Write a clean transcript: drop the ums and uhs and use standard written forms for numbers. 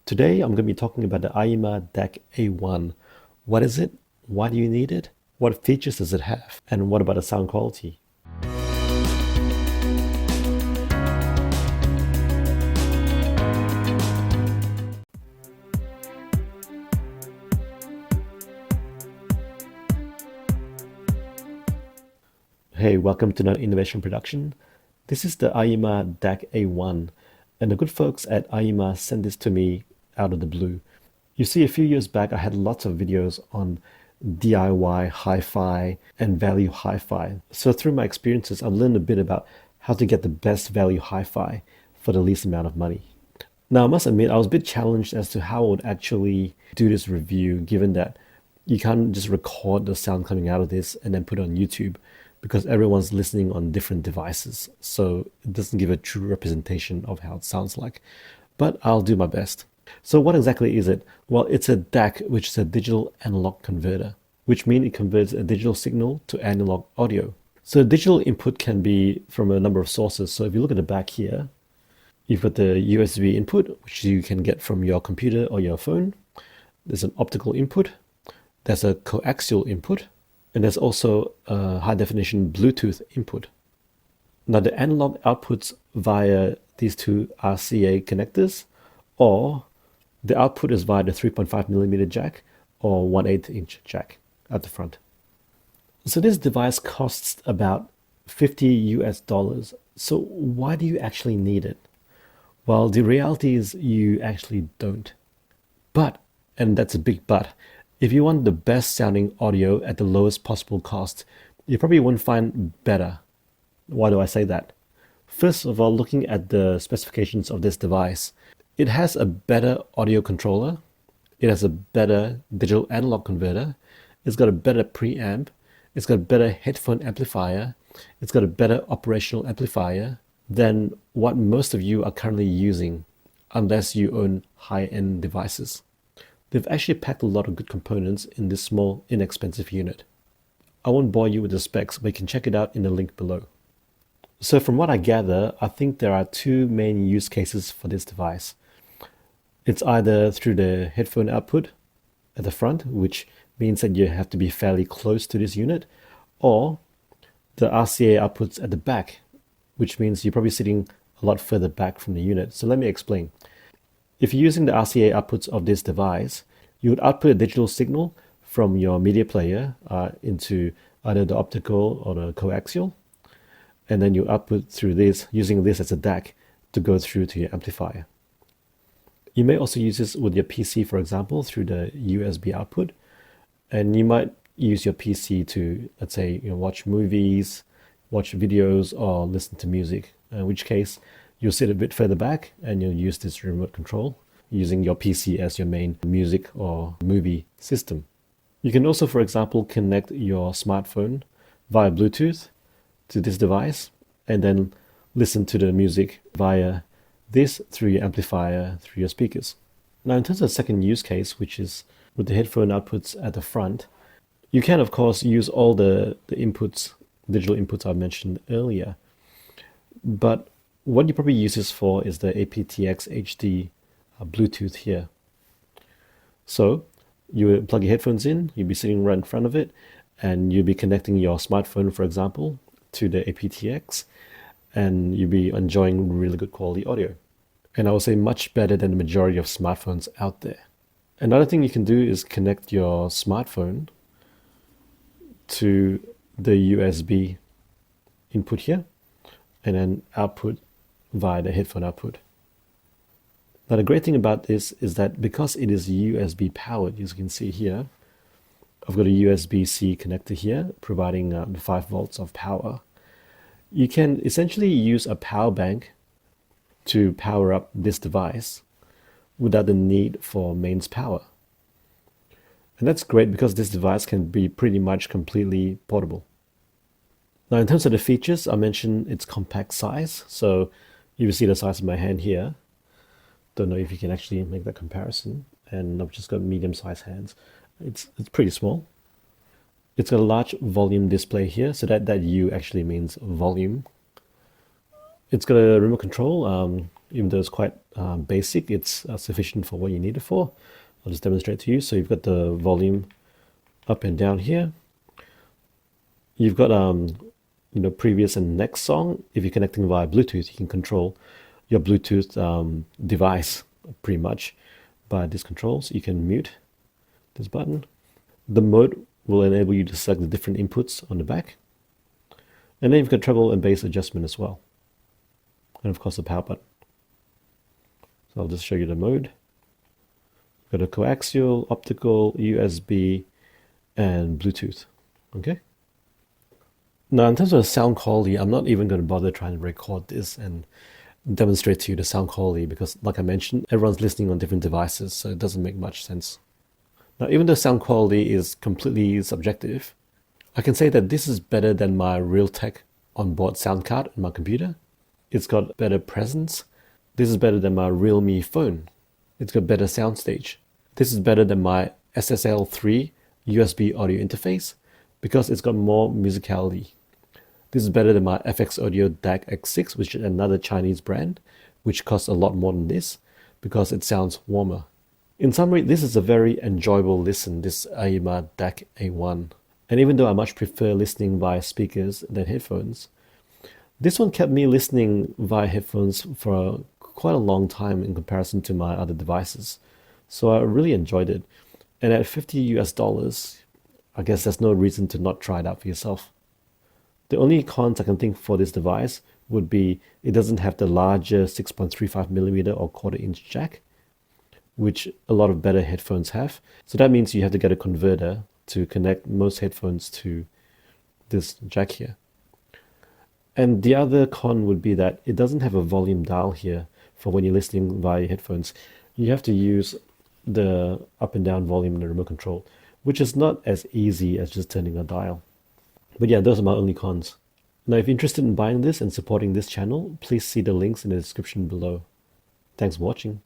Today I'm going to be talking about the Aiyima DAC-A1. What is it? Why do you need it? What features does it have? And what about the sound quality? Hey, welcome to another innovation production. This is the Aiyima DAC-A1, and the good folks at Aiyima sent this to me out of the blue. You see, a few years back, I had lots of videos on DIY hi-fi and value hi-fi. So through my experiences, I've learned a bit about how to get the best value hi-fi for the least amount of money. Now, I must admit, I was a bit challenged as to how I would actually do this review, given that you can't just record the sound coming out of this and then put it on YouTube because everyone's listening on different devices. So it doesn't give a true representation of how it sounds like. But I'll do my best. So what exactly is it? Well, it's a DAC, which is a digital analog converter, which means it converts a digital signal to analog audio. So digital input can be from a number of sources. So if you look at the back here, you've got the USB input, which you can get from your computer or your phone. There's an optical input. There's a coaxial input. And there's also a high definition Bluetooth input. Now the analog outputs via these two RCA connectors, or the output is via the 3.5mm jack or 1/8 inch jack at the front. So this device costs about $50 US. So why do you actually need it? Well, the reality is you actually don't. But, and that's a big but, if you want the best sounding audio at the lowest possible cost, you probably won't find better. Why do I say that? First of all, looking at the specifications of this device, it has a better audio controller, it has a better digital analog converter, it's got a better preamp, it's got a better headphone amplifier, it's got a better operational amplifier than what most of you are currently using, unless you own high-end devices. They've actually packed a lot of good components in this small, inexpensive unit. I won't bore you with the specs, but you can check it out in the link below. So from what I gather, I think there are two main use cases for this device. It's either through the headphone output at the front, which means that you have to be fairly close to this unit, or the RCA outputs at the back, which means you're probably sitting a lot further back from the unit. So let me explain. If you're using the RCA outputs of this device, you would output a digital signal from your media player into either the optical or the coaxial, and then you output through this, using this as a DAC to go through to your amplifier. You may also use this with your PC, for example, through the USB output, and you might use your PC to, let's say, watch movies, watch videos, or listen to music, in which case you'll sit a bit further back and you'll use this remote control using your PC as your main music or movie system. You can also, for example, connect your smartphone via Bluetooth to this device and then listen to the music via this through your amplifier, through your speakers. Now, in terms of the second use case, which is with the headphone outputs at the front, you can, of course, use all the inputs, digital inputs I mentioned earlier. But what you probably use this for is the aptX HD Bluetooth here. So you would plug your headphones in, you'd be sitting right in front of it, and you'd be connecting your smartphone, for example, to the aptX, and you'd be enjoying really good quality audio. And I would say much better than the majority of smartphones out there. Another thing you can do is connect your smartphone to the USB input here, and then output via the headphone output. Now the great thing about this is that because it is USB powered, as you can see here, I've got a USB-C connector here providing 5 volts of power. You can essentially use a power bank to power up this device without the need for mains power. And that's great because this device can be pretty much completely portable. Now in terms of the features, I mentioned its compact size. So you see the size of my hand here. Don't know if you can actually make that comparison. And I've just got medium-sized hands. It's pretty small. It's got a large volume display here, so that U actually means volume. It's got a remote control, Even though it's quite basic, it's sufficient for what you need it for. I'll just demonstrate to you. So you've got the volume up and down here. You've got previous and next song. If you're connecting via Bluetooth, you can control your Bluetooth device pretty much by these controls. You can mute this button. The mode will enable you to select the different inputs on the back. And then you've got treble and bass adjustment as well. And of course the power button. So I'll just show you the mode. Got a coaxial, optical, USB, and Bluetooth. Okay. Now in terms of the sound quality, I'm not even going to bother trying to record this and demonstrate to you the sound quality because, like I mentioned, everyone's listening on different devices, so it doesn't make much sense. Now, even though sound quality is completely subjective, I can say that this is better than my Realtek onboard sound card in my computer. It's got better presence. This is better than my Realme phone. It's got better soundstage. This is better than my SSL3 USB audio interface because it's got more musicality. This is better than my FX Audio DAC-A1, which is another Chinese brand, which costs a lot more than this because it sounds warmer. In summary, this is a very enjoyable listen, this Aiyima DAC-A1. And even though I much prefer listening via speakers than headphones, this one kept me listening via headphones for quite a long time in comparison to my other devices. So I really enjoyed it. And at $50, I guess there's no reason to not try it out for yourself. The only cons I can think for this device would be it doesn't have the larger 6.35mm or quarter-inch jack, which a lot of better headphones have. So that means you have to get a converter to connect most headphones to this jack here. And the other con would be that it doesn't have a volume dial here for when you're listening via headphones. You have to use the up and down volume in the remote control, which is not as easy as just turning a dial. But yeah, those are my only cons. Now, if you're interested in buying this and supporting this channel, please see the links in the description below. Thanks for watching.